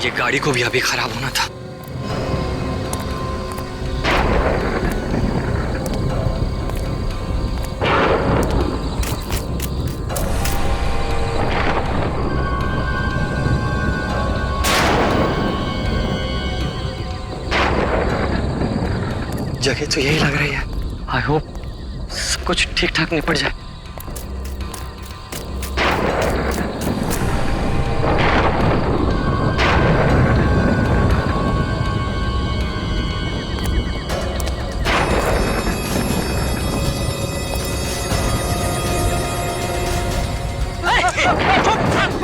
ये गाड़ी को भी अभी खराब होना था। जगह तो यही लग रही है। आई होप सब कुछ ठीक ठाक निपट जाए।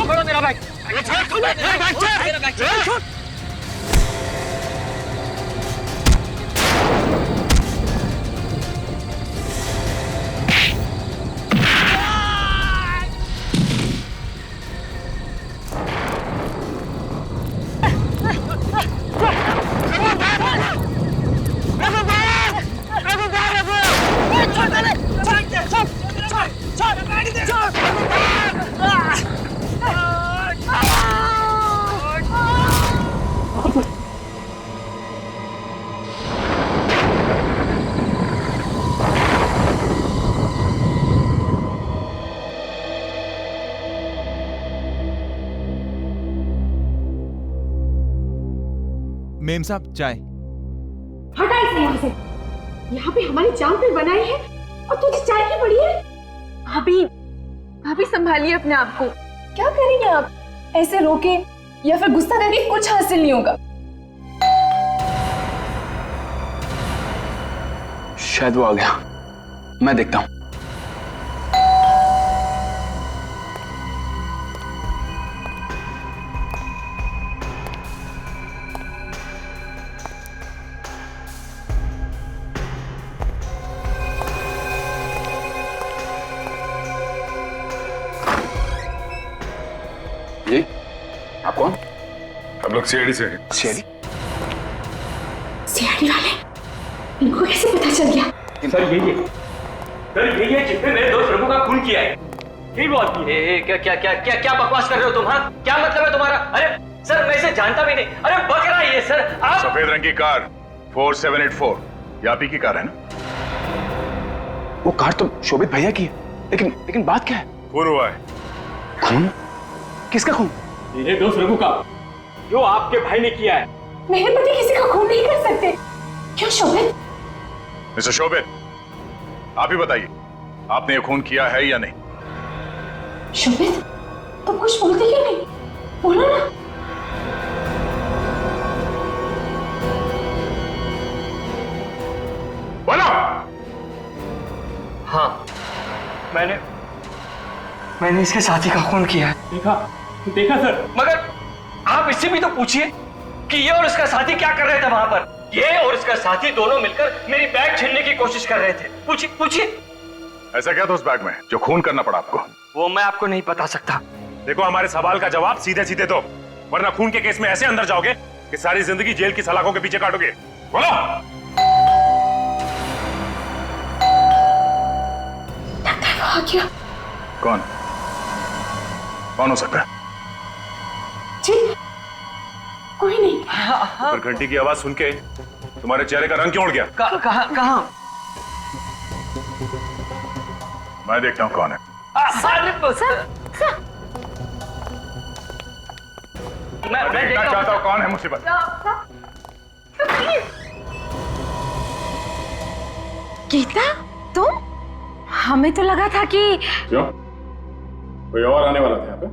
छोड़ो मेरा बैग। मेरा बैग छोड़। मेम साहब चाय। हटा इसे यहाँ से। यहाँ पे हमारी जान पे बनाई है और तुझे चाय की पड़ी है। भाभी भाभी संभालिए अपने आप को। क्या करेंगे आप? ऐसे रोके या फिर गुस्सा करके कुछ हासिल नहीं होगा। शायद वो आ गया, मैं देखता हूं। जी, आप कौन? हम लोग सीआईडी से हैं। सीआईडी? सीआईडी वाले इनको कैसे पता चल गया? सर यही है, सर यही है जिसने मेरे दोस्त रघु का खून किया है। यही वो आदमी है। क्या बकवास कर रहे हो तुम? हाँ, क्या मतलब है तुम्हारा? अरे सर मैं इसे जानता भी नहीं। अरे बक रहा है ये सर। आप सफेद रंग की कार 4784 ये आप ही की कार है ना? वो कार तो शोभित भैया की है, लेकिन बात क्या है? खून हुआ है। खून? किसका खून? मेरे दोस्त रघु का, जो आपके भाई ने किया है। मेरे पति किसी का खून नहीं कर सकते। क्यों शोभित? मिस्टर शोभित, आप ही बताइए, आपने ये खून किया है या नहीं? शोभित, तुम कुछ बोलते क्यों नहीं? बोलो ना। बोलो। हाँ, मैंने इसके साथी का खून किया है। देखा सर। मगर आप इससे भी तो पूछिए कि ये और इसका साथी क्या कर रहे थे वहां पर। ये और इसका साथी दोनों मिलकर मेरी बैग छीनने की कोशिश कर रहे थे। पूछिए। ऐसा क्या था उस बैग में जो खून करना पड़ा आपको? वो मैं आपको नहीं बता सकता। देखो, हमारे सवाल का जवाब सीधे सीधे दो, वरना खून के केस में ऐसे अंदर जाओगे कि सारी जिंदगी जेल की सलाखों के पीछे काटोगे। बोलो। लगता है वो आ गया। कौन हो सकता है? जी, कोई नहीं। पर घंटी की आवाज सुन के तुम्हारे चेहरे का रंग क्यों उड़ गया? कहां? मैं देखता हूं कौन है। सर। मैं देखना चाहता हूं कौन है मुसीबत। गीता, तुम? हमें तो लगा था कि क्यों? कोई और आने वाला था यहाँ पे?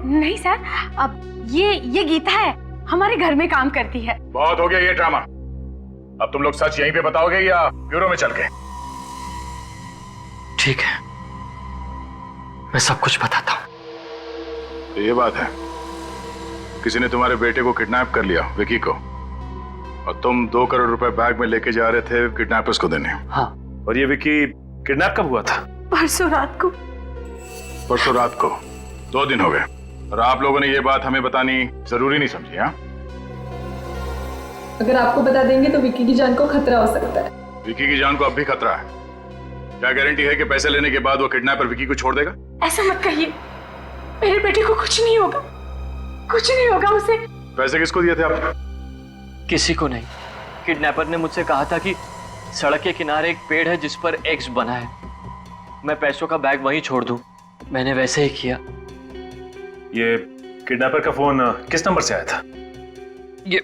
नहीं सर, अब ये गीता है, हमारे घर में काम करती है। बहुत हो गया ये ड्रामा। अब तुम लोग सच यहीं पे बताओगे या ब्यूरो में चल के? ठीक है, मैं सब कुछ बताता हूं। तो ये बात है, किसी ने तुम्हारे बेटे को किडनैप कर लिया, विकी को, और तुम 2 करोड़ रुपए बैग में लेके जा रहे थे किडनैपर्स को देने। हाँ। और ये विकी किडनैप कब हुआ था? परसों रात को। परसों रात को? 2 दिन हो गए, और आप लोगों ने ये बात हमें बतानी जरूरी नहीं समझी? हाँ, अगर आपको बता देंगे तो विकी की जान को खतरा हो सकता है। विकी की जान को अब भी खतरा है? क्या गारंटी है कि पैसे लेने के बाद वो किडनैपर विकी को छोड़ देगा? ऐसा मत कहिए, मेरे बेटे को कुछ नहीं होगा, कुछ नहीं होगा। पैसे किसको दिए थे आप? किसी को नहीं। किडनैपर ने मुझसे कहा था कि सड़क के किनारे एक पेड़ है जिस पर एक्स बना है, मैं पैसों का बैग वहीं छोड़ दूं। मैंने वैसे ही किया। ये किडनैपर का फोन किस नंबर से आया था? ये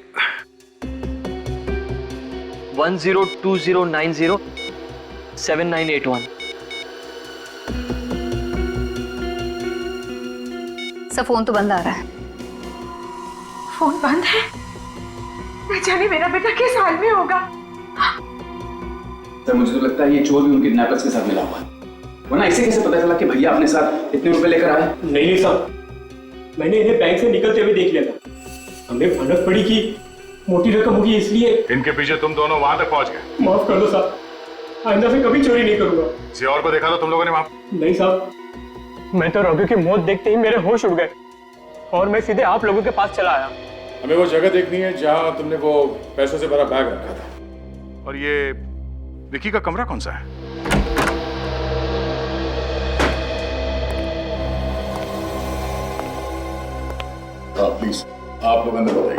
1020907981। सब फोन तो बंद आ रहा है। फोन बंद है? न जाने मेरा बेटा किस हाल में होगा। सर मुझे तो लगता है ये चोर भी उन किडनैपर्स के साथ मिला हुआ है, वरना इसे कैसे पता चला कि भैया अपने साथ इतने रुपए लेकर आए? नहीं साहब, मैंने इन्हें बैंक से निकलते हुए देख लिया था। हमें भनक पड़ी कि मोटी रकम होगी, इसलिए इनके पीछे तुम दोनों वहां तक पहुंच गए। माफ कर दो साहब, आइंदा से कभी चोरी नहीं करूंगा। किसी और को देखा था तुम लोगों ने वहां? नहीं साहब, मैं तो रॉकी की मौत देखते ही मेरे होश उड़ गए और मैं सीधे आप लोगों के पास चला आया। हमें वो जगह देखनी है जहां तुमने वो पैसों से भरा बैग रखा था। और ये विकी का कमरा कौन सा है? प्लीज आप लोग अंदर बताइए।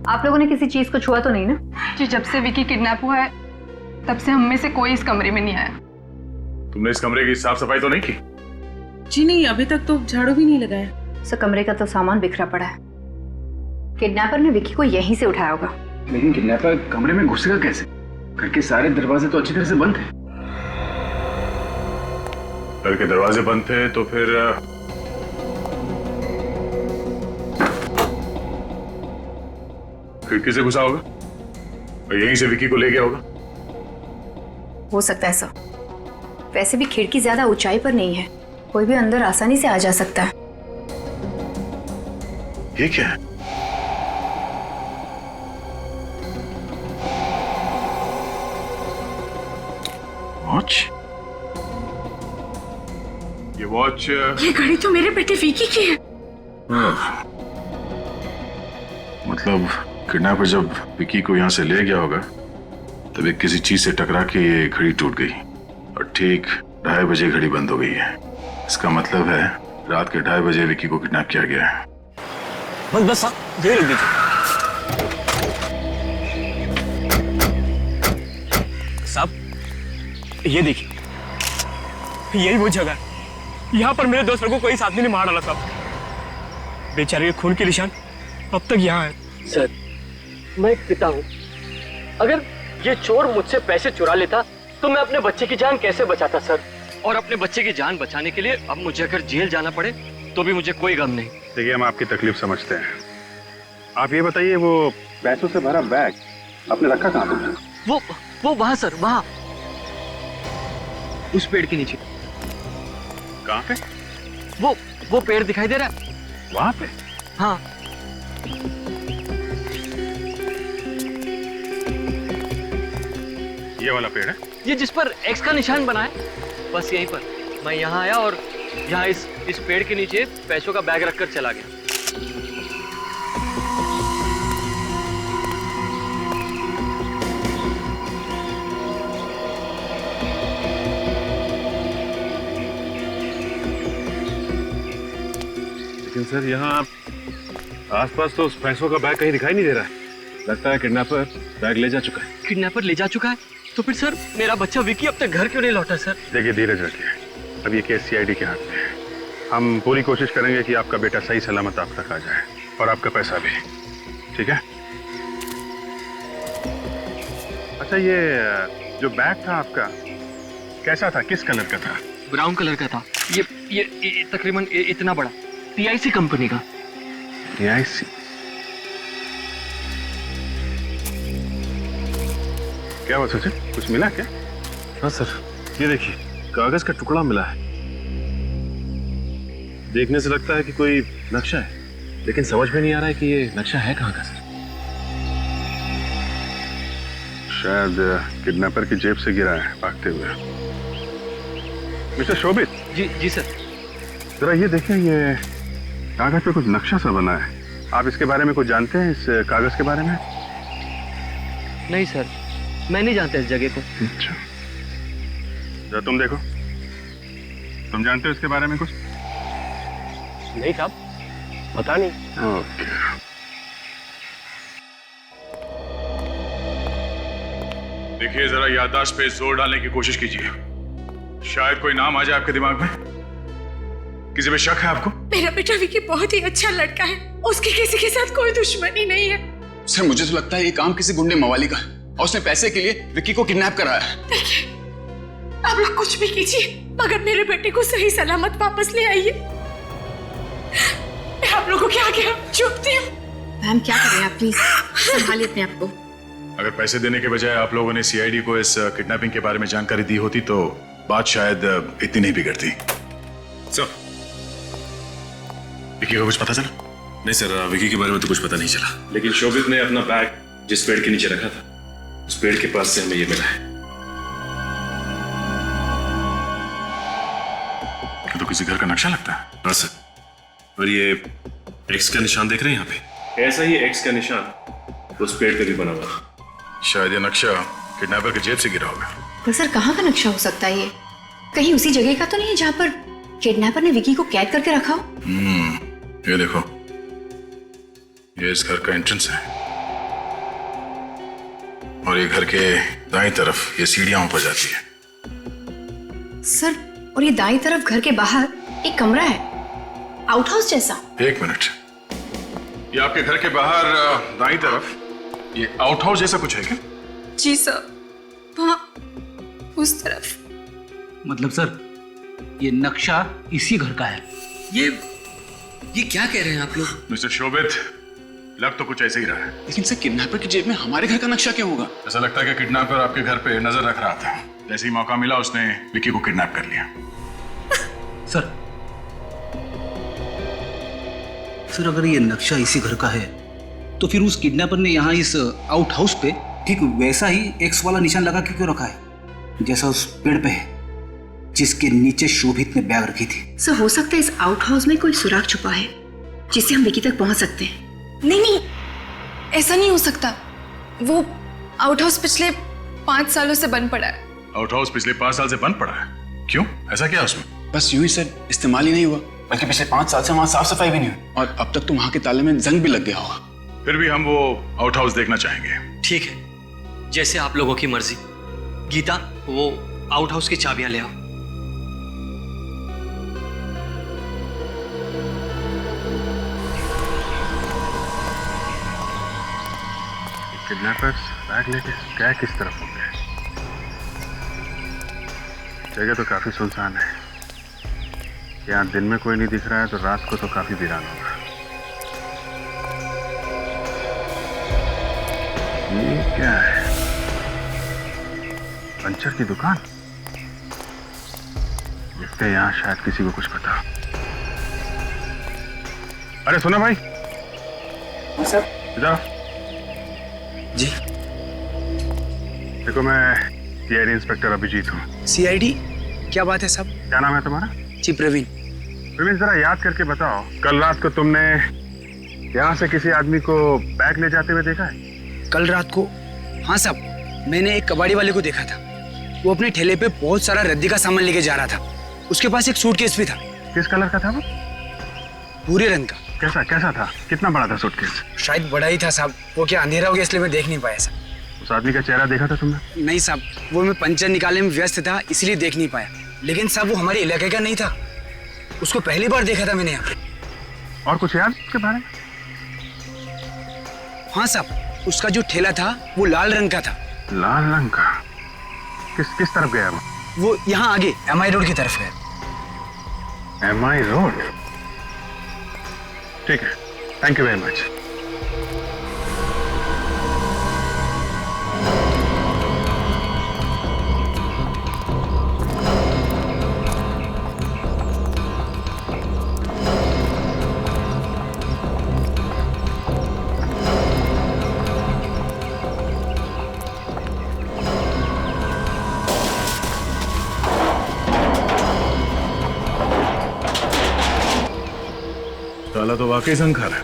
आप लोगों ने किसी चीज को छुआ तो नहीं ना? जी, जब से विकी किडनैप हुआ है तब से हम में से कोई इस कमरे में नहीं आया। तुमने इस कमरे की साफ सफाई तो नहीं की? जी नहीं, अभी तक तो झाड़ू भी नहीं लगाया। सर, कमरे का तो सामान बिखरा पड़ा है। किडनैपर ने विकी को यहीं से उठाया होगा। लेकिन किडनैपर कमरे में घुसेगा कैसे? घर के सारे दरवाजे तो अच्छी तरह से बंद थे। घर के दरवाजे बंद थे तो फिर खिड़की से घुसा होगा और यहीं से विकी को ले गया होगा। हो सकता है सर, वैसे भी खिड़की ज्यादा ऊंचाई पर नहीं है, कोई भी अंदर आसानी से आ जा सकता है। ये क्या है? वॉच? ये वॉच? ये घड़ी तो मेरे बेटे विकी की है। मतलब किडनैपर जब विकी को यहाँ से ले गया होगा तब एक किसी चीज से टकरा के ये घड़ी टूट गई और ठीक 2:30 बजे घड़ी बंद हो गई है। इसका मतलब है रात के 2:30 बजे विकी को किडनैप किया गया है। बस बस साहब, देर लग दीजिए। साहब ये देखिए, यही वो जगह है। यहाँ पर मेरे दोस्त को कोई आदमी ने मार डाला साहब। बेचारे के खून के निशान अब तक यहाँ है। सर, मैं एक पिता हूँ। अगर ये चोर मुझसे पैसे चुरा लेता तो मैं अपने बच्चे की जान कैसे बचाता सर? और अपने बच्चे की जान बचाने के लिए अब मुझे अगर जेल जाना पड़े तो भी मुझे कोई गम नहीं। देखिए, हम आपकी तकलीफ समझते हैं। आप ये बताइए, वो पैसों से भरा बैग आपने रखा कहाँ तुमने? वो वहाँ सर, वहाँ उस पेड़ के नीचे। कहाँ पे? वो पेड़ दिखाई दे रहा है वहाँ पे? हाँ। ये वाला पेड़ है? ये जिस पर एक्स का निशान बना है, बस यहीं पर। मैं यहाँ आया और यहाँ इस पेड़ के नीचे पैसों का बैग रखकर चला गया। लेकिन सर, यहाँ आसपास तो उस पैसों का बैग कहीं दिखाई नहीं दे रहा है। लगता है किडनैपर बैग ले जा चुका है। किडनैपर ले जा चुका है? तो फिर सर मेरा बच्चा विकी अब तक घर क्यों नहीं लौटा सर? देखिए, धीरज रखिए। अब ये केस सीआईडी के हाथ में है। हम पूरी कोशिश करेंगे कि आपका बेटा सही सलामत आप तक आ जाए और आपका पैसा भी। ठीक है? अच्छा, ये जो बैग था आपका कैसा था? किस कलर का था? ब्राउन कलर का था। ये तकरीबन इतना बड़ा, PIC कंपनी का। PIC? क्या बात सचिन, कुछ मिला क्या? हाँ सर, ये देखिए, कागज का टुकड़ा मिला है। देखने से लगता है कि कोई नक्शा है, लेकिन समझ में नहीं आ रहा है कि ये नक्शा है कहाँ का सर। शायद किडनैपर की जेब से गिरा है भागते हुए। मिस्टर शोभित। जी सर। जरा ये देखिए, ये कागज पे कुछ नक्शा सा बना है। आप इसके बारे में कुछ जानते हैं, इस कागज के बारे में? नहीं सर, मैं नहीं जानता इस जगह को। अच्छा, जरा तुम देखो, तुम जानते हो इसके बारे में कुछ? नहीं साहब, पता नहीं। ओके। देखिए, जरा याददाश्त पे जोर डालने की कोशिश कीजिए। शायद कोई नाम आ जाए आपके दिमाग में। किसी पे शक है आपको? मेरा बेटा विकी बहुत ही अच्छा लड़का है, उसकी किसी के साथ कोई दुश्मनी नहीं है। सर मुझे तो लगता है ये काम किसी गुंडे मवाली का है और उसने पैसे के लिए विक्की को किडनैप कराया है। देखिए, आप लोग कुछ भी कीजिए मगर मेरे बेटे को सही सलामत वापस ले आइए। मैं आप लोगों के आगे झुकती हूँ। मैम क्या करें आप, प्लीज संभालिए अपने आप को। अगर पैसे देने के बजाय आप लोगों ने सीआईडी को इस किडनैपिंग के बारे में जानकारी दी होती तो बात शायद इतनी नहीं बिगड़ती। सर, विकी को कुछ पता चला? नहीं सर, विकी के बारे में तो कुछ पता नहीं चला, लेकिन शोभित ने अपना बैग जिस पेड़ के नीचे रखा था उस पेड़ के पास से हमें ये मिला है। तो किसी घर का नक्शा लगता है। हाँ सर, और ये एक्स का निशान देख रहे हैं यहाँ पे, ऐसा ही एक्स का निशान उस पेड़ पे भी बना हुआ। शायद ये नक्शा किडनैपर के जेब से गिरा होगा। पर सर कहाँ का नक्शा हो सकता है ये? कहीं उसी जगह का तो नहीं है जहाँ पर किडनैपर ने विकी को कैद करके रखा हो? ये देखो, ये इस घर का एंट्रेंस है और ये घर के दाईं तरफ ये सीढ़ियां ऊपर जाती है। सर, और ये दाईं तरफ घर के बाहर एक कमरा है, आउट हाउस जैसा। एक मिनट, ये आपके घर के बाहर दाईं तरफ ये आउट हाउस जैसा कुछ है क्या? जी सर, वहाँ उस तरफ। मतलब सर ये नक्शा इसी घर का है। ये क्या कह रहे हैं आप लोग? मिस्टर शोभित, लग तो कुछ ऐसे ही रहा है। लेकिन सर किडनैपर की जेब में हमारे घर का नक्शा क्यों होगा? ऐसा लगता है कि किडनैपर आपके घर पे नजर रख रहा था। जैसे ही मौका मिला उसने विकी को किडनैप कर लिया। सर अगर ये नक्शा इसी घर का है तो फिर उस किडनैपर ने यहाँ इस आउट हाउस पे ठीक वैसा ही एक्स वाला निशान लगा के क्यों रखा है जैसा उस पेड़ पे है जिसके नीचे शोभित ने बैग रखी थी? सर हो सकता है इस आउट हाउस में कोई सुराग छुपा है जिससे हम विकी तक पहुंच सकते हैं। नहीं, ऐसा नहीं हो सकता। वो आउट हाउस पिछले 5 सालों से बंद पड़ा है। आउट हाउस पिछले 5 साल से बंद पड़ा है? क्यों, ऐसा क्या उसमें? बस यूं ही सर, इस्तेमाल ही नहीं हुआ, बल्कि पिछले 5 साल से वहाँ साफ सफाई भी नहीं हुई और अब तक तो वहाँ के ताले में जंग भी लग गया होगा। फिर भी हम वो आउट हाउस देखना चाहेंगे। ठीक है, जैसे आप लोगों की मर्जी। गीता, वो आउट हाउस की चाबियां ले आओ। किडनैपर्स बैग लेके क्या किस तरफ हो गए? जगह तो काफी सुनसान है। यहाँ दिन में कोई नहीं दिख रहा है तो रात को तो काफी वीरान होगा। ये क्या है? पंचर की दुकान। देखते हैं, यहाँ शायद किसी को कुछ पता। अरे सुना भाई। सर इधर जी। देखो, मैं सीआईडी इंस्पेक्टर अभिजीत हूँ। सीआईडी? क्या बात है साहब? क्या नाम है तुम्हारा? जी प्रवीण। प्रवीण, जरा याद करके बताओ, कल रात को तुमने यहाँ से किसी आदमी को बैग ले जाते हुए देखा है? कल रात को? हाँ साहब, मैंने एक कबाड़ी वाले को देखा था। वो अपने ठेले पे बहुत सारा रद्दी का सामान लेके जा रहा था। उसके पास एक सूटकेस भी था। किस कलर का था वो? भूरे रंग का। कैसा था? कितना बड़ा था सूटकेस? शायद बड़ा ही था साहब, वो क्या अंधेरा हो गया इसलिए मैं देख नहीं पाया साहब। उस आदमी का चेहरा देखा था तुमने? नहीं साहब, वो मैं पंचर निकालने में व्यस्त था इसलिए देख नहीं पाया। लेकिन साहब वो हमारे इलाके का नहीं था, उसको पहली बार देखा था मैंने यहाँ पे। और कुछ याद उसके बारे में? हाँ साहब, उसका जो ठेला था वो लाल रंग का था। लाल रंग का? किस तरफ गया वो यहाँ आगे MI रोड की तरफ गया। MI road? ठीक है, थैंक यू वेरी मच। ताला तो वाकई संखार है।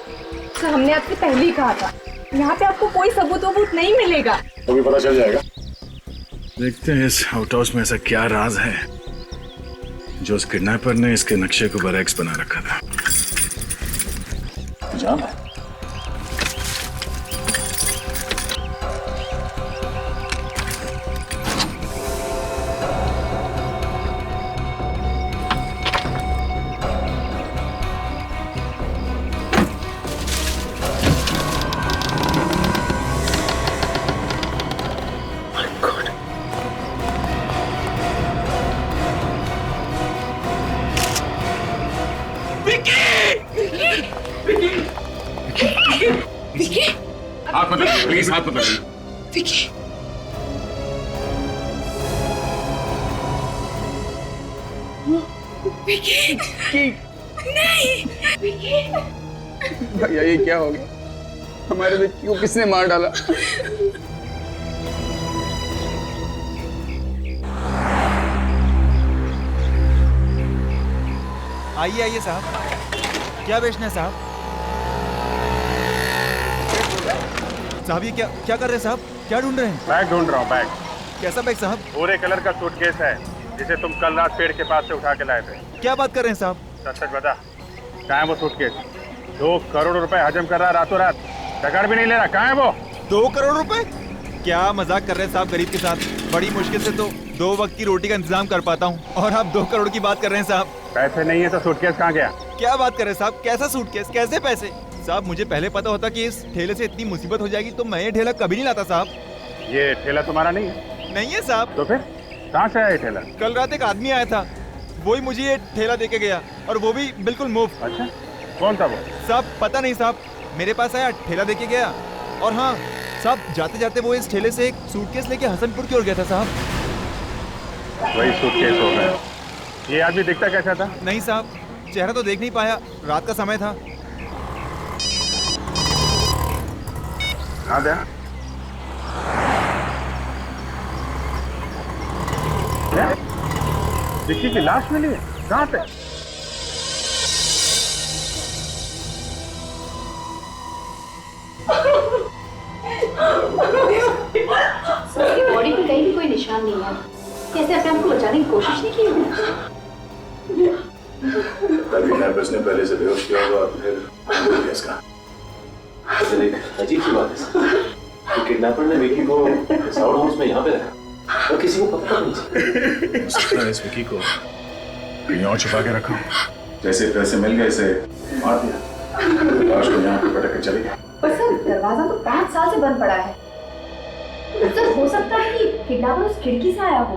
सर हमने आपसे पहले ही कहा था, यहाँ पे आपको कोई सबूत नहीं मिलेगा। तो भी पता चल जाएगा। देखते हैं इस आउट हाउस में ऐसा क्या राज है जो उस किडनैपर ने इसके नक्शे को बरैक्स बना रखा था। अंजाम है। हाथ मत लगाइए प्लीज, हाथ मत लगाइए। विकी, विकी, नहीं, विकी। भैया ये क्या हो गया? हमारे विक्की को किसने मार डाला? आइए आइए साहब, क्या बेचना है साहब? साहब ये क्या क्या कर रहे हैं साहब? क्या ढूंढ रहे हैं? बैग ढूंढ रहा हूँ। बैग? कैसा बैग साहब? भूरे कलर का सूटकेस है जिसे तुम कल रात पेड़ के पास से उठा के लाए थे। क्या बात कर रहे हैं साहब? सच सच बता, कहाँ है वो सूटकेस? 2 करोड़ रुपए हजम कर रहा है रातों रात, टकर भी नहीं ले रहा। कहाँ है वो? 2 करोड़ रुपए? क्या मजाक कर रहे हैं साहब गरीब के साथ? बड़ी मुश्किल से तो 2 वक्त की रोटी का इंतजाम कर पाता हूँ और आप 2 करोड़ की बात कर रहे हैं साहब। पैसे नहीं है तो सूटकेस कहाँ गया? क्या बात कर रहे हैं साहब? कैसा सूटकेस, कैसे पैसे? साहब मुझे पहले पता होता कि इस ठेले से इतनी मुसीबत हो जाएगी तो मैं ये ठेला कभी नहीं लाता साहब। ये ठेला तुम्हारा नहीं है? नहीं है साहब। तो फिर कहाँ से आया ये ठेला? कल रात एक आदमी आया था, वही मुझे ये ठेला देके गया और वो भी बिल्कुल मुफ्त। अच्छा, कौन था वो? साहब पता नहीं साहब, मेरे पास आया, ठेला देके गया और हाँ साहब जाते जाते वो इस ठेले से एक सूटकेस लेके हसनपुर की ओर गया था साहब। वही सूटकेस हो गया। ये आदमी दिखता कैसा था? नहीं साहब, चेहरा तो देख नहीं पाया, रात का समय था। हाँ दे। क्या? विक्की की लाश मिली है? कहाँ पे? उसकी बॉडी पे कहीं भी कोई निशान नहीं है। कैसे अपने आप को बचाने की कोशिश नहीं की? किडनैपर्स ने पहले से बेहोश किया होगा और फिर इसका। एक अजीब सी बात है सर, तो किडनैपर ने विकी को साउथ हाउस में यहाँ पे रखा और किसी को पता नहीं चला। हो सकता है इस विकी को कहीं और छुपा के रखा। जैसे पैसे मिल गए इसे मार दिया, लाश को यहाँ पे पटक के चली गई। पर सर दरवाजा तो 5 साल से बंद पड़ा है। सर हो सकता है कि किडनैपर उस खिड़की से आया हो।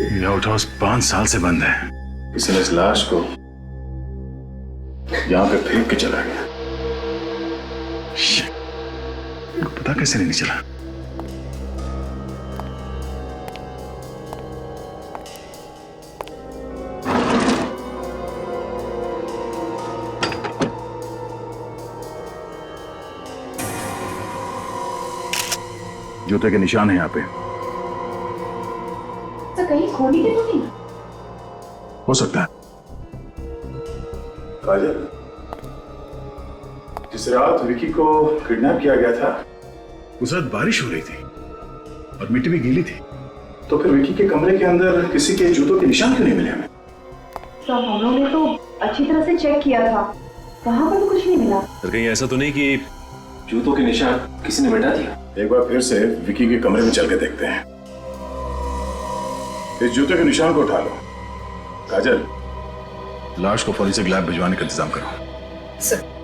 ये आउट हाउस 5 साल से बंद है। किसी ने इस लाश को यहाँ पे फेंक के चला गया। पता कैसे नहीं चला? जूते के निशान है यहाँ पे। तो कहीं खोली के तो नहीं? हो सकता है। काजल, जिस रात विकी को किडनैप किया गया था उस रात बारिश हो रही थी और मिट्टी भी गीली थी, तो फिर विकी के कमरे के अंदर किसी के जूतों के निशान क्यों नहीं मिले हमें? सर हम लोगों ने तो अच्छी तरह से चेक किया था, वहां पर भी कुछ नहीं मिला। तो कहीं ऐसा तो नहीं कि जूतों के निशान किसी ने मिटा दिया? एक बार फिर से विकी के कमरे में चल के देखते हैं। इस जूते के निशान को उठा लो। काजल, लाश को फॉरेंसिक लैब भिजवाने का इंतजाम करो। सर।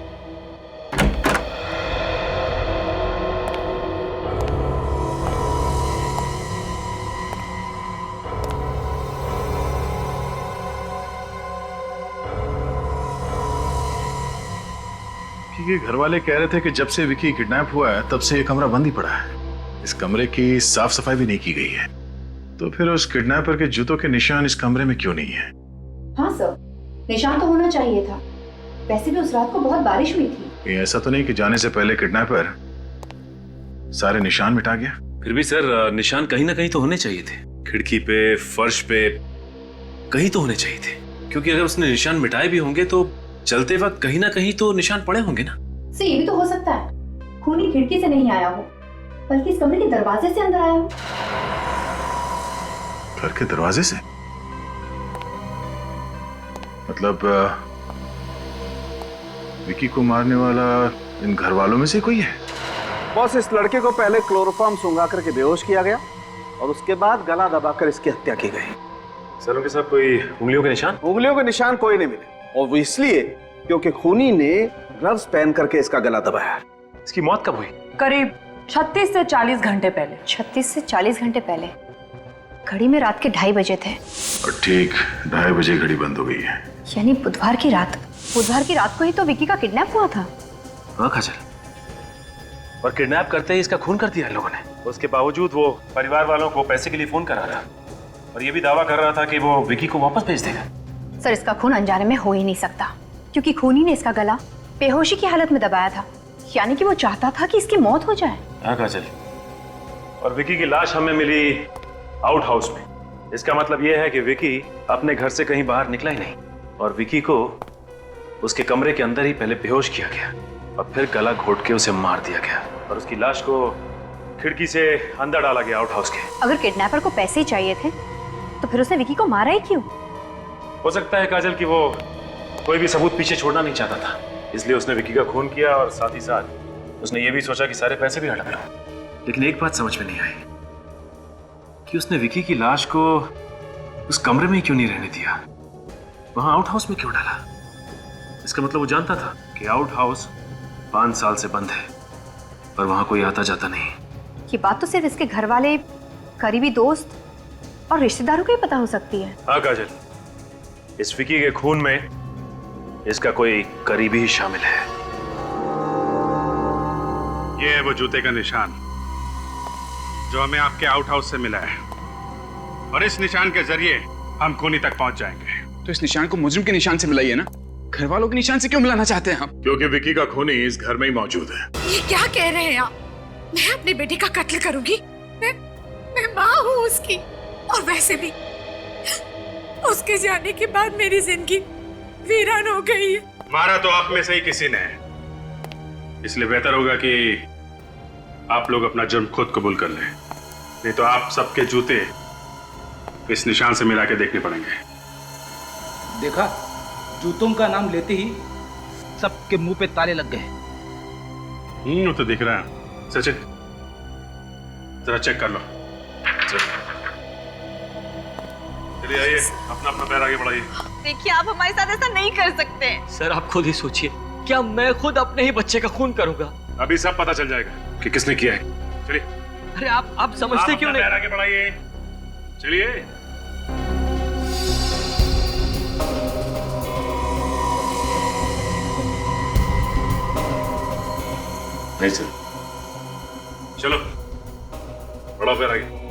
विकी के घर वाले कह रहे थे कि जब से विकी किडनैप हुआ है तब से ये कमरा बंद ही पड़ा है। इस कमरे की साफ सफाई भी नहीं की गई है, तो फिर उस किडनैपर के जूतों के निशान इस कमरे में क्यों नहीं है? हाँ सर, निशान तो होना चाहिए था। वैसे भी उस रात को बहुत बारिश हुई थी। ये ऐसा तो नहीं कि जाने से पहले किडनैपर सारे निशान मिटा गया? फिर भी सर निशान कहीं ना कहीं तो होने चाहिए थे। खिड़की पे, फर्श पे, कहीं तो होने चाहिए थे। क्योंकि अगर उसने निशान मिटाए भी होंगे तो चलते वक्त कहीं ना कहीं तो निशान पड़े होंगे ना। सर ये भी तो हो सकता है खूनी खिड़की से नहीं आया हो, बल्कि इस कमरे के दरवाजे से अंदर आया हो। घर के दरवाजे से? मतलब विकी को मारने वाला इन घर वालों में से कोई है? बॉस, इस लड़के को पहले क्लोरोफॉर्म सुंघा करके बेहोश किया गया और उसके बाद गला दबाकर इसकी हत्या की गई। सर उनके साथ कोई उंगलियों के निशान? उंगलियों के निशान कोई नहीं मिले, और वो इसलिए क्योंकि खूनी ने ग्लव्स पहन करके इसका गला दबाया। इसकी मौत कब हुई? करीब 36 से 40 घंटे पहले। 36 से 40 घंटे पहले? घड़ी में रात के 2:30 बजे थे। और ठीक 2:30 बजे घड़ी बंद हो गई है। यानी बुधवार की रात। बुधवार की रात को ही तो विकी का किडनैप हुआ था। हाँ काजल, और किडनैप करते ही इसका खून कर दिया इन लोगों ने। उसके बावजूद वो परिवार वालों को पैसे के लिए फोन कर रहा था और ये भी दावा कर रहा था कि वो विकी को वापस भेज देगा। सर, इसका खून अनजाने में हो ही नहीं सकता, क्योंकि खूनी ने इसका गला बेहोशी की हालत में दबाया था। यानी कि वो चाहता था कि इसकी मौत हो जाए। हाँ काजल, और विकी की लाश हमें मिली आउट हाउस में। इसका मतलब ये है कि विकी अपने घर से कहीं बाहर निकला ही नहीं और विकी को उसके कमरे के अंदर ही पहले बेहोश किया गया और फिर गला घोट के उसे मार दिया गया और उसकी लाश को खिड़की से अंदर डाला गया आउट हाउस के। अगर किडनैपर को पैसे ही चाहिए थे तो फिर उसने विकी को मारा ही क्यों? हो सकता है काजल कि वो कोई भी सबूत पीछे छोड़ना नहीं चाहता था, इसलिए उसने विकी का खून किया और साथ ही साथ उसने ये भी सोचा कि सारे पैसे भी हड़प लो। लेकिन एक बात समझ में नहीं आई कि उसने विकी की लाश को उस कमरे में क्यों नहीं रहने दिया, वहां आउट हाउस में क्यों डाला? इसका मतलब वो जानता था कि आउट हाउस 5 साल से बंद है और वहां कोई आता जाता नहीं। ये बात तो सिर्फ इसके घर वाले, करीबी दोस्त और रिश्तेदारों को ही पता हो सकती है। हाँ काजल, इस विकी के खून में इसका कोई करीबी ही शामिल है। ये है वो जूते का निशान जो हमें आपके आउट हाउस से मिला है और इस निशान के जरिए हम खूनी तक पहुंच जाएंगे। तो इस निशान को मुजरिम के निशान से मिलाइए ना, घर वालों के निशान से क्यों मिलाना चाहते हैं आप? क्योंकि विकी का खूनी इस घर में ही मौजूद है। ये क्या कह रहे हैं आप? मैं अपनी बेटी का कत्ल करूंगी? मैं माँ हूँ उसकी, और वैसे भी उसके जाने के बाद मेरी जिंदगी वीरान हो गई है। मारा तो आप में से ही किसी ने, इसलिए बेहतर होगा कि आप लोग अपना जुर्म खुद कबूल कर लें, नहीं तो आप सबके जूते इस निशान से मिला के देखने पड़ेंगे। देखा, जूतों का नाम लेते ही सबके मुंह पे ताले लग गए। वो तो दिख रहा है। सचिन, जरा चेक कर लो। चलिए आइए, अपना अपना पैर आगे बढ़ाइए। देखिए, आप हमारे साथ ऐसा नहीं कर सकते। सर आप खुद ही सोचिए, क्या मैं खुद अपने ही बच्चे का खून करूंगा? अभी सब पता चल जाएगा कि किसने किया है। चलिए। अरे आप समझते क्यों नहीं? पैर आगे बढ़ाइए। चलिए। नहीं सर। चलो, बढ़ाओ पैर आगे।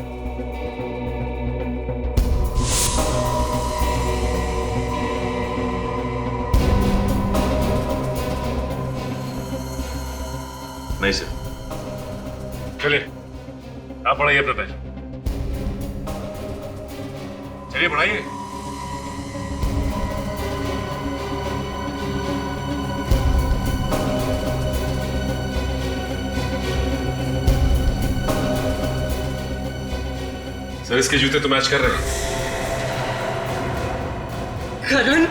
नहीं सर। चलिए, आप बढ़ाइए अपना पैर। चलिए बढ़ाइए। सर इसके जूते तो मैच कर रहे हैं। करण,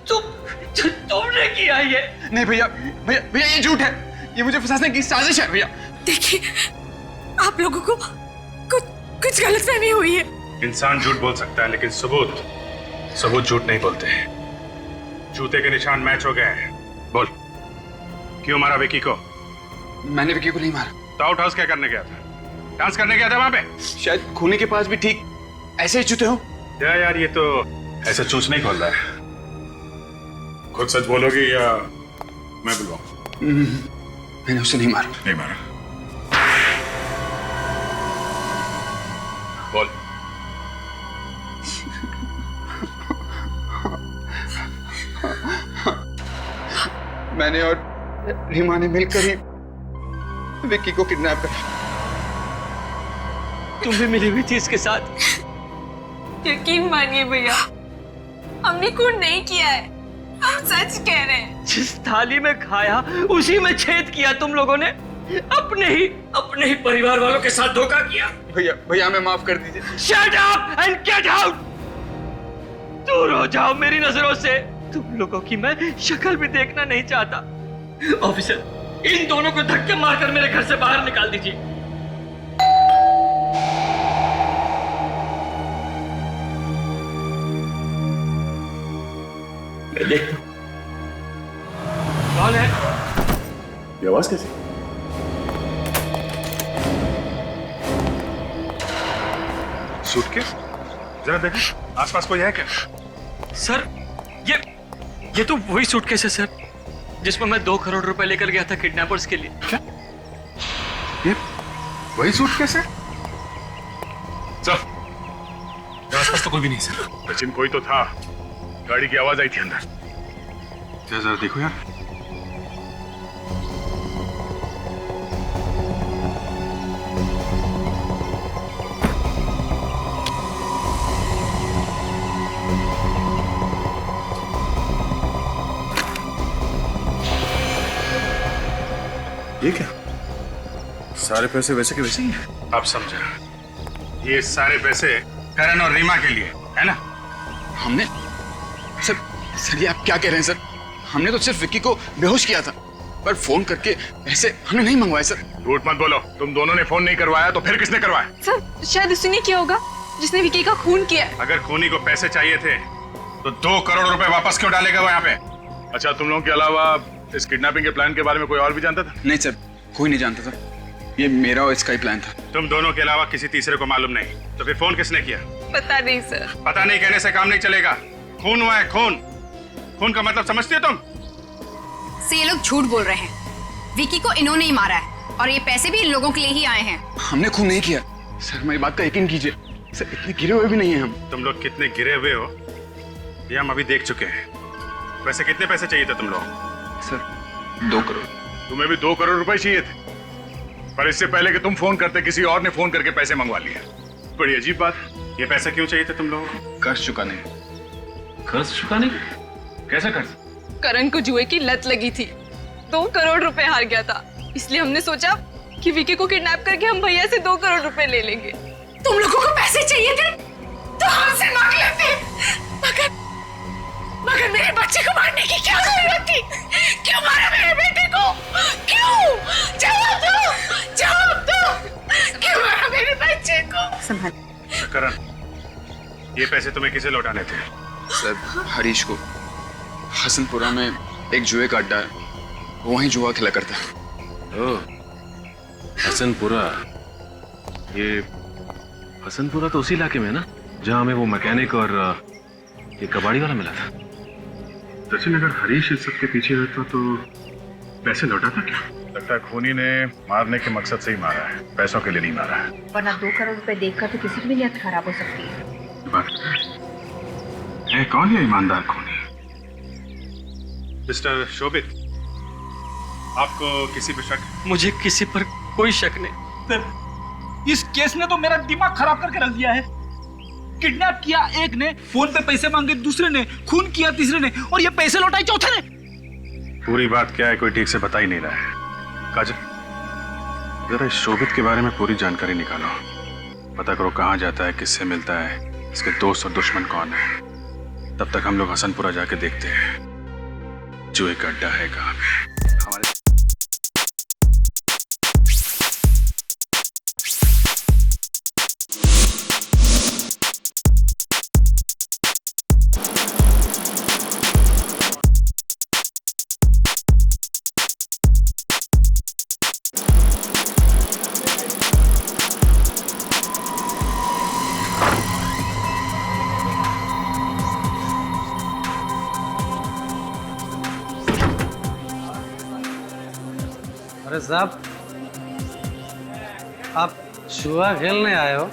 तुमने किया ये? नहीं भैया, भैया भैया ये झूठ है, ये मुझे फंसाने की साजिश है भैया। देखिए, आप लोगों को कुछ गलतफहमी हुई है। इंसान झूठ बोल सकता है लेकिन सबूत झूठ नहीं बोलते हैं। जूते के निशान मैच हो गए हैं। बोल, क्यों मारा विकी को? मैंने विकी को नहीं मारा। तो आउट हाउस क्या करने गया था? डांस करने गया था वहां पे? शायद खूनी के पास भी ठीक ऐसे ही जूते हो। यार ये तो ऐसा चूच नहीं खोल रहा है। खुद सच बोलोगी या मैं बुलवाऊं? मैंने उसे नहीं मारा। नहीं मारा? बोल। मैंने और रीमा ने मिलकर ही विक्की को किडनैप करा। तुम भी मिली हुई थी इसके साथ? यकीन मानिए भैया, हमने खून नहीं किया है, हम सच कह रहे हैं। जिस थाली में खाया उसी में छेद किया तुम लोगों ने। अपने ही परिवार वालों के साथ धोखा किया। भैया हमें माफ कर दीजिए। Shut up and get out! दूर हो जाओ मेरी नजरों से। तुम लोगों की मैं शक्ल भी देखना नहीं चाहता। ऑफिसर, इन दोनों को धक्के मारकर मेरे घर से बाहर निकाल दीजिए। मैं देखता हूं कौन है। ये आवाज कैसी? सूटकेस? जरा देखो आसपास कोई है क्या? सर ये तो वही सूटकेस है सर, जिसमें मैं 2 करोड़ रुपए लेकर गया था किडनैपर्स के लिए। क्या? ये वही सूटकेस है? चल, आसपास तो कोई भी नहीं सर। सचिन कोई तो था, गाड़ी की आवाज आई थी अंदर। जरा देखो यार। ये क्या? सारे पैसे वैसे के वैसे ही हैं। अब समझा, ये सारे पैसे करण और रीमा के लिए है ना? हमने सर ये आप क्या कह रहे हैं सर? हमने तो सिर्फ विक्की को बेहोश किया था, पर फोन करके पैसे हमने नहीं मंगवाए सर। झूठ मत बोलो, तुम दोनों ने फोन नहीं करवाया तो फिर किसने करवाया? सर शायद उसी ने किया होगा जिसने विक्की का खून किया। अगर खूनी को पैसे चाहिए थे तो 2 करोड़ रुपए वापस क्यों डालेगा वो यहाँ पे? अच्छा, तुम लोगों के अलावा इस किडनैपिंग के प्लान के बारे में कोई और भी जानता था? नहीं सर, कोई नहीं जानता था। ये मेरा और इसका ही प्लान था। तुम दोनों के अलावा किसी तीसरे को मालूम नहीं? तो फिर फोन किसने किया? पता नहीं सर। पता नहीं कहने से काम नहीं चलेगा। खून हुआ है, खून। खून का मतलब समझती हो तुम? ये लोग झूठ बोल रहे हैं। विकी को इन्होंने ही मारा है और ये पैसे भी इन लोगों के लिए ही आए हैं। हमने खून नहीं किया सर, मेरी बात का यकीन कीजिए सर, इतने गिरे हुए भी नहीं हैं हम। तुम लोग कितने गिरे हुए हो ये हम अभी देख चुके हैं। वैसे कितने पैसे चाहिए थे तुम लोग? सर 2 करोड़। तुम्हें भी 2 करोड़ रुपए चाहिए थे, पर इससे पहले कि तुम फोन करते किसी और ने फोन करके पैसे मंगवा लिए। बड़ी अजीब बात। ये पैसे क्यों चाहिए थे तुम लोगों को? कर्ज चुकाने। कर्ज चुकाने? कैसा कर्ज? करण को जुए की लत लगी थी, 2 करोड़ रुपए हार गया था, इसलिए हमने सोचा कि विकी को किडनैप करके हम भैया से 2 करोड़ रुपए ले लेंगे। तुम लोगों को पैसे चाहिए थे तो हमसे मांग लेते, मगर मेरे बच्चे को मारने की क्या जरूरत थी? क्यों मारा मेरे बेटे को? क्यों? जवाब दो, क्यों मारा मेरे बच्चे को? संभाल। करण, ये पैसे तुम्हें किसे लौटाने थे? सर हरीश को। हसनपुरा में एक जुए का अड्डा है, वहीं जुआ खेला करता है। ओह, हसनपुरा। ये हसनपुरा तो उसी इलाके में है ना जहाँ हमें वो मैकेनिक और ये कबाड़ी वाला मिला था। सचिन, अगर हरीश इस सब के पीछे रहता तो पैसे लौटाता क्या? लगता है खूनी ने मारने के मकसद से ही मारा है, पैसों के लिए नहीं मारा है। वरना 2 करोड़ रुपए देखकर तो किसी की भी नीयत खराब हो सकती है। बात है, कौन है ईमानदार खूनी? मिस्टर शोभित, आपको किसी पर शक? मुझे किसी पर कोई शक नहीं। इस केस ने तो मेरा दिमाग खराब करके रख दिया है। किडनैप किया एक ने, फोन पे पैसे मांगे दूसरे ने, खून किया तीसरे ने, और ये पैसे लौटाए चौथे ने। पूरी बात क्या है कोई ठीक से बता ही नहीं रहा है। काजल, जरा इस शोभित के बारे में पूरी जानकारी निकालो। पता करो कहाँ जाता है, किससे मिलता है, इसके दोस्त और दुश्मन कौन है। तब तक हम लोग हसनपुरा जाके देखते हैं जुए का अड्डा है कहाँ पे। हमारे अरे साहब, आप जुआ खेलने आए हो?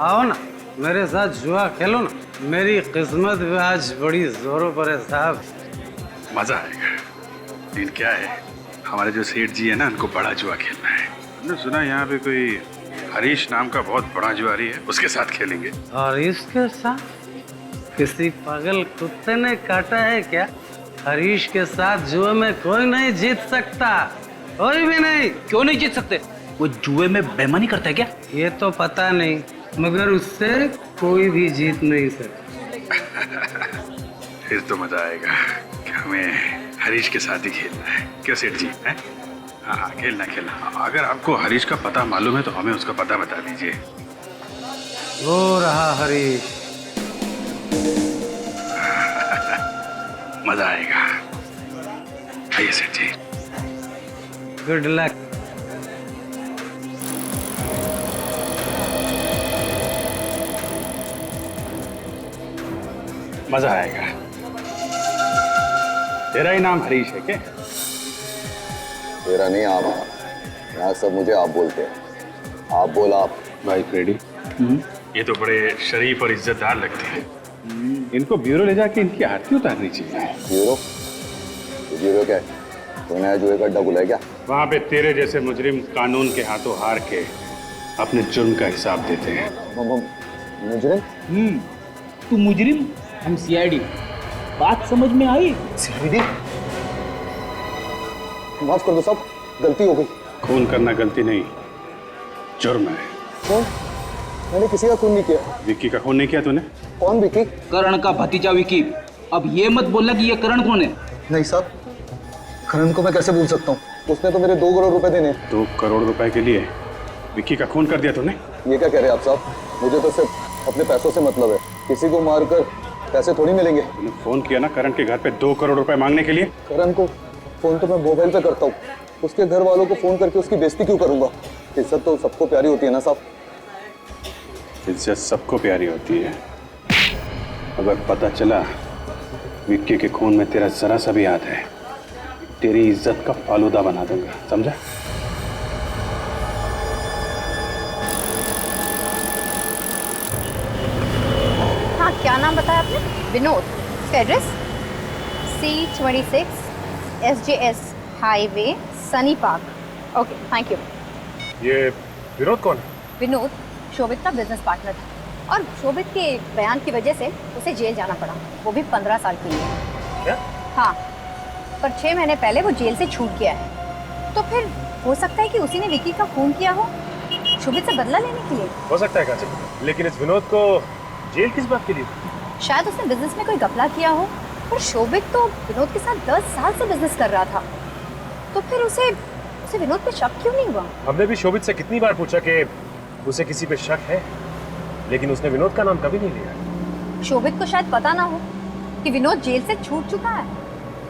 आओ ना, मेरे साथ जुआ खेलो ना। मेरी किस्मत भी आज बड़ी जोरों पर है साहब। मजा आएगा। लेकिन क्या है, हमारे जो सेठ जी है ना, उनको बड़ा जुआ खेलना है। हमने सुना यहाँ पे कोई हरीश नाम का बहुत बड़ा जुआरी है, उसके साथ खेलेंगे। और इसके साथ किसी पागल कुत्ते ने काटा है क्या? हरीश के साथ जुए में कोई नहीं जीत सकता, कोई भी नहीं। क्यों नहीं जीत सकते? वो जुए में बेईमानी करता है क्या? ये तो पता नहीं, मगर उससे कोई भी जीत नहीं सकता। फिर तो मजा आएगा कि हमें हरीश के साथ ही खेलना है। क्यों सेठ जी? हैं? हाँ, खेलना। अगर आपको हरीश का पता मालूम है तो हमें उसका पता बता दीजिए। वो रहा हरीश। मजा आएगा। आइए सेठ जी। Good luck. मजा आएगा। तेरा ही नाम हरीश है क्या? तेरा नहीं आम, यहाँ सब मुझे आप बोलते हैं। आप बोल आप। भाई फ्रेडी, ये तो बड़े शरीफ और इज्जतदार लगते हैं। इनको ब्यूरो ले जाके इनकी आरती उतारनी चाहिए। ब्यूरो? ब्यूरो क्या है? तो नया जुए का अड्डा खुला है क्या? वहाँ पे तेरे जैसे मुजरिम कानून के हाथों हार के अपने जुर्म का हिसाब देते हैं। मुजरिम? तू मुजरिम, हम सीआईडी। बात समझ में आई? सीआईडी? माफ कर दो साहब, गलती हो गई। खून करना गलती नहीं, जुर्म है। कौन? मैंने किसी का खून नहीं किया। विक्की का खून नहीं किया तूने? कौन विक्की? करण का भतीजा विक्की। अब ये मत बोलना कि ये करण कौन है। नहीं साहब, करण को मैं कैसे भूल सकता हूँ? उसने तो मेरे 2 करोड़ रुपए देने। 2 करोड़ रुपए के लिए विक्की का खून कर दिया तूने? ये क्या कह रहे हैं आप साहब? मुझे तो सिर्फ अपने पैसों से मतलब है। किसी को मारकर पैसे थोड़ी मिलेंगे। तूने फोन किया ना करण के घर पे 2 करोड़ रुपए मांगने के लिए? करण को फोन तो मैं मोबाइल पे करता हूँ, उसके घर वालों को फोन करके उसकी बेइज्जती क्यों करूंगा? इज्जत तो सबको प्यारी होती है ना साहब। इज्जत सबको प्यारी होती है। अगर पता चला विक्की के खून में तेरा जरा सा भी हाथ है, तेरी इज्जत का फालूदा बना दूंगा, समझा? हाँ, क्या नाम बताया आपने? विनोद। इसका address C26 SJS highway Sunny park. Okay, thank you. ये विनोद कौन है? विनोद शोभित का बिजनेस पार्टनर था और शोभित के बयान की वजह से उसे जेल जाना पड़ा, वो भी 15 साल के लिए। क्या? हाँ, पर 6 महीने पहले वो जेल से छूट गया है। तो फिर हो सकता है कि उसी ने विक्की का खून किया हो, शोभित से बदला लेने के लिए। हो सकता है काजल, लेकिन इस विनोद को जेल किस बात के लिए? शायद उसने बिजनेस में कोई घपला किया हो, पर शोभित तो विनोद के साथ 10 साल से बिजनेस कर रहा था, तो फिर उसे विनोद पे शक क्यों नहीं हुआ? हमने भी शोभित से कितनी बार पूछा कि उसे किसी पे शक है, लेकिन उसने विनोद का नाम कभी नहीं लिया। शोभित को शायद पता ना हो कि विनोद जेल से छूट चुका है।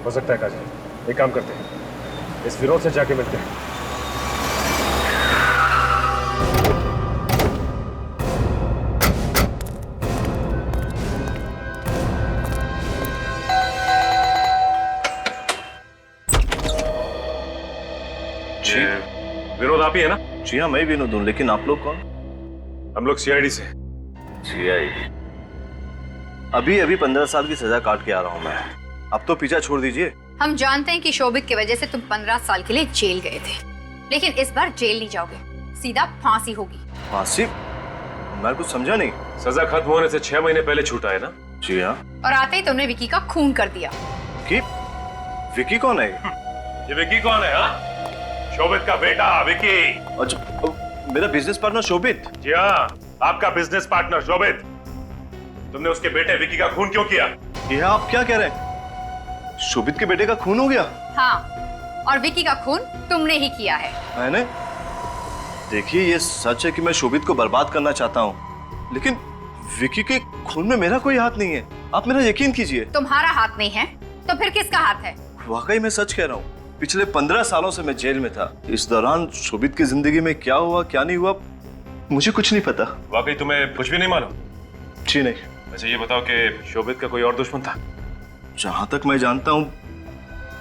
हो सकता है काजल, एक काम करते हैं, इस विनोद से जाके मिलते हैं। विनोद आप ही है ना? जी हाँ, मैं विनोद हूँ, लेकिन आप लोग कौन? हम लोग सीआईडी से। सीआईडी? अभी 15 साल की सजा काट के आ रहा हूँ मैं। अब तो पीछा छोड़ दीजिए। हम जानते हैं कि शोभित की वजह से तुम 15 साल के लिए जेल गए थे, लेकिन इस बार जेल नहीं जाओगे, सीधा फांसी होगी। फांसी? मैं कुछ समझा नहीं। सजा खत्म होने से 6 महीने पहले छूटा है ना? जी हाँ। और आते ही तुमने विक्की का खून कर दिया। कि विक्की कौन है? ये विक्की कौन है? हाँ, शोभित का बेटा विक्की। अच्छा, मेरा बिजनेस पार्टनर शोभित? जी हाँ, आपका बिजनेस पार्टनर शोभित। तुमने उसके बेटे विक्की का खून क्यों किया? ये आप क्या कह रहे हैं? शोभित के बेटे का खून हो गया? हाँ, और विक्की का खून तुमने ही किया है। मैंने? देखिए, ये सच है कि मैं शोभित को बर्बाद करना चाहता हूँ, लेकिन विक्की के खून में मेरा कोई हाथ नहीं है। आप मेरा यकीन कीजिए। तुम्हारा हाथ नहीं है तो फिर किसका हाथ है? वाकई मैं सच कह रहा हूँ। पिछले 15 सालों से मैं जेल में था। इस दौरान शोभित की जिंदगी में क्या हुआ क्या नहीं हुआ मुझे कुछ नहीं पता। वाकई तुम्हें कुछ भी नहीं मालूम? जी नहीं। वैसे ये बताओ कि शोभित का कोई और दुश्मन था? जहां तक मैं जानता हूं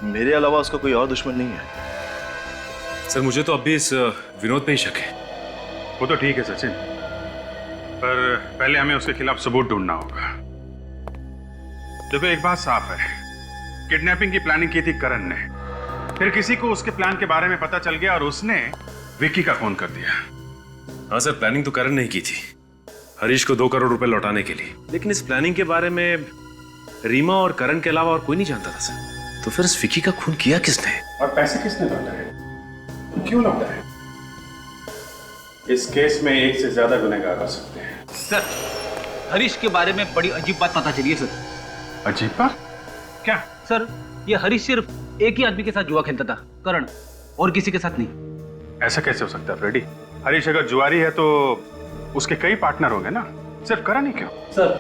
मेरे अलावा उसका कोई और दुश्मन नहीं है। सर, मुझे तो अब भी इस विनोद पे ही शक है। वो तो ठीक है सचिन, पर पहले हमें उसके खिलाफ सबूत ढूंढना होगा। देखो, एक बात साफ है, किडनैपिंग की प्लानिंग की थी करण ने, फिर किसी को उसके प्लान के बारे में पता चल गया और उसने विक्की का खून कर दिया। हाँ सर, प्लानिंग तो करण ने की थी हरीश को 2 करोड़ रुपए लौटाने के लिए, लेकिन इस प्लानिंग के बारे में रीमा और करण के अलावा और कोई नहीं जानता था सर। तो फिर इस विक्की का खून किया किसने? और पैसे किसने लौटा है? क्यों लौटा है? इस केस में एक से ज्यादा गुनहगार हो सकते हैं। सर, हरीश के बारे में बड़ी अजीब बात पता चली है सर। अजीब बात? क्या? सर, ये हरीश सिर्फ एक ही आदमी के साथ जुआ खेलता था, करण, और किसी के साथ नहीं। ऐसा कैसे हो सकता है फ्रेडी? हरीश अगर जुआरी है तो उसके कई पार्टनर होंगे ना, सिर्फ करण ही क्यों? सर,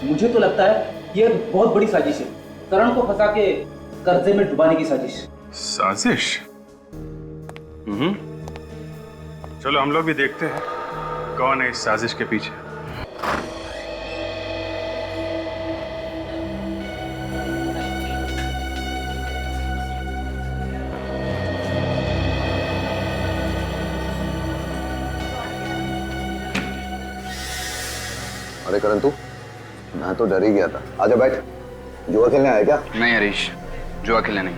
मुझे तो लगता है ये बहुत बड़ी साजिश है, करण को फंसा के कर्जे में डुबाने की साजिश। साजिश? चलो हम लोग भी देखते हैं कौन है इस साजिश के पीछे। अरे करण तू, मैं तो डर ही गया था। आजा बैठ। जुआ खेलने आया क्या? नहीं हरीश, जुआ खेलने नहीं।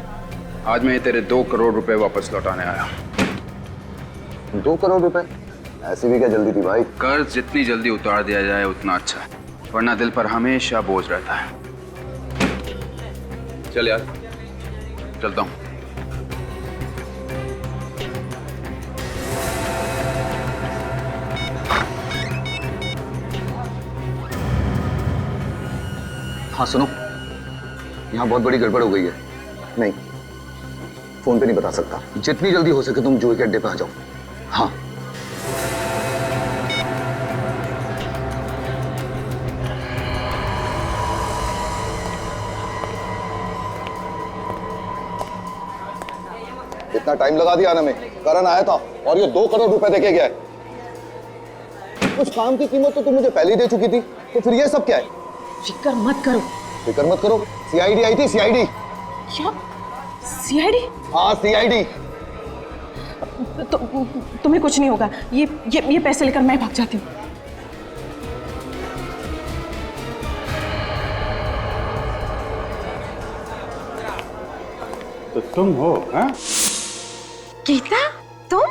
आज मैं तेरे 2 करोड़ रुपए वापस लौटाने आया। 2 करोड़ रुपए? ऐसी भी क्या जल्दी थी भाई? कर्ज जितनी जल्दी उतार दिया जाए उतना अच्छा है, वरना दिल पर हमेशा बोझ रहता है। चल यार, चलता हूँ। हाँ सुनो, यहाँ बहुत बड़ी गड़बड़ हो गई है। नहीं, फोन पे नहीं बता सकता। जितनी जल्दी हो सके तुम जुए के अड्डे पे आ जाओ। हाँ। इतना टाइम लगा दिया आने में। करण आया था और ये 2 करोड़ रुपए देके गया है। उस काम की कीमत तो तुम मुझे पहले ही दे चुकी थी, तो फिर ये सब क्या है? फिक्र मत करो। फिक्र मत करो? सीआईडी आई थी, सीआईडी। क्या? सीआईडी? हाँ सीआईडी। तो तुम्हें कुछ नहीं होगा। ये पैसे लेकर मैं भाग जाती हूँ। तो तुम हो? हाँ? गीता, तुम?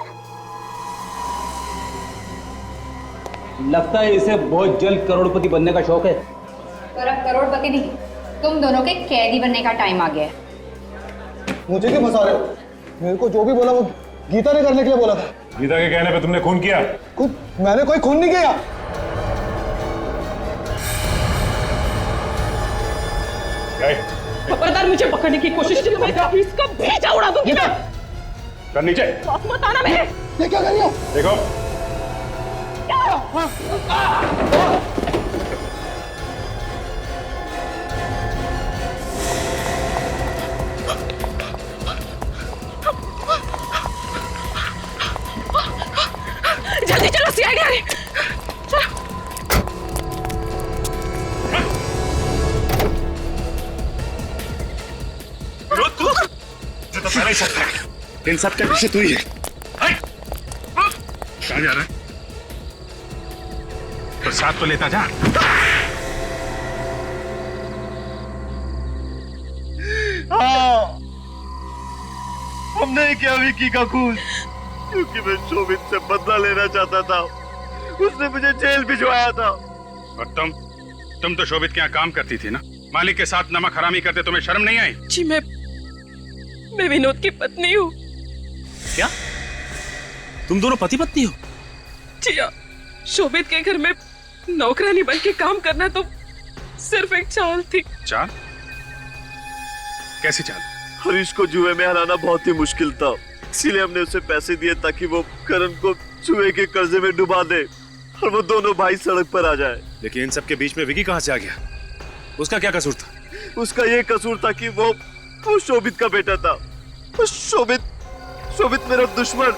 लगता है इसे बहुत जल्द करोड़पति बनने का शौक है। पर अब करोड़पति नहीं, तुम दोनों के कैदी बनने का टाइम आ गया है। मुझे क्यों फंसा रहे हो? मेरे को जो भी बोला वो गीता ने करने के लिए बोला था। गीता के कहने पे तुमने खून किया? मैंने कोई खून नहीं किया। खबरदार मुझे पकड़ने की कोशिश की तो मैं इसका भेजा उड़ा दूंगी। कर नीचे। मत आना मेरे। ये क्या कर रही हो? देखो। जल्दी चलो, सीआईडी आ रही। चलो। तू जो तो पहले ही सकता है। इन सब के पीछे तू ही है। कहाँ जा रहा है? तो साथ तो लेता जा। हाँ, हमने किया विकी का खून, क्योंकि मैं शोभित से बदला लेना चाहता था। उसने मुझे जेल भिजवाया था। और तुम तो शोभित के यहाँ काम करती थी ना? मालिक के साथ नमक हरामी करते तुम्हें शर्म नहीं आई? जी मैं विनोद की पत्नी हूँ। क्या? तुम दोनों पति पत्नी हो? जी हाँ, शोभित के घर में नौकरानी बन के काम करना तो सिर्फ एक चाल थी। चाल? कैसी चाल? हरीश को जुए में हराना बहुत ही मुश्किल था, इसीलिए हमने उसे पैसे दिए ताकि वो करण को जुए के कर्जे में डुबा दे और वो दोनों भाई सड़क पर आ जाए। लेकिन इन सब के बीच में विकी कहाँ से आ गया? उसका क्या कसूर था? उसका ये कसूर था कि वो शोभित का बेटा था। शोभित मेरा दुश्मन।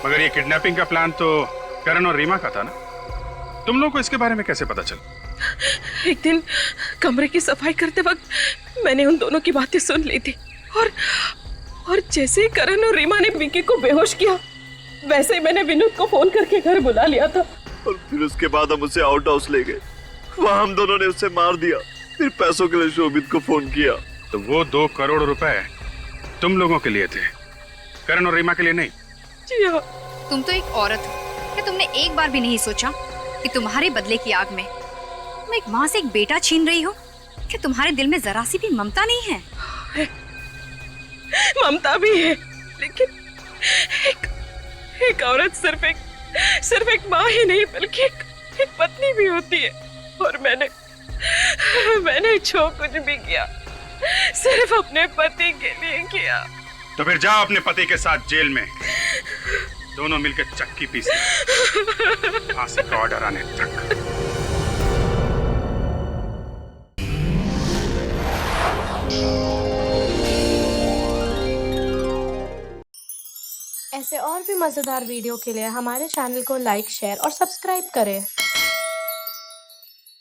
मगर ये किडनैपिंग का प्लान तो करण और रीमा का था ना? तुम लोगों को इसके बारे में कैसे पता चला? एक दिन कमरे की सफाई करते वक्त मैंने उन दोनों की बातें सुन ली थी और जैसे ही करण और रीमा ने विकी को बेहोश किया, वैसे ही मैंने विनोद को फोन करके घर बुला लिया था। और फिर उसके बाद हम उसे आउट हाउस ले गए। वहां हम दोनों ने उसे मार दिया। फिर पैसों के लिए शोभित को फोन किया। तो वो 2 करोड़ रुपए तुम लोगों के लिए थे, करण और रीमा के लिए नहीं? जी हाँ। तुम तो एक औरत हो, क्या तुमने एक बार भी नहीं सोचा कि तुम्हारे बदले की आग में तुम एक माँ से एक बेटा छीन रही हो? क्या तुम्हारे दिल में जरा सी भी ममता नहीं है? ममता भी है, लेकिन एक औरत सिर्फ एक माँ ही नहीं बल्कि एक पत्नी भी होती है। और मैंने जो कुछ भी किया सिर्फ अपने पति के लिए किया। तो फिर जाओ अपने पति के साथ जेल में, दोनों मिलकर चक्की पीसना, फांसी का ऑर्डर आने तक। ऐसे और भी मजेदार वीडियो के लिए हमारे चैनल को लाइक, शेयर और सब्सक्राइब करें।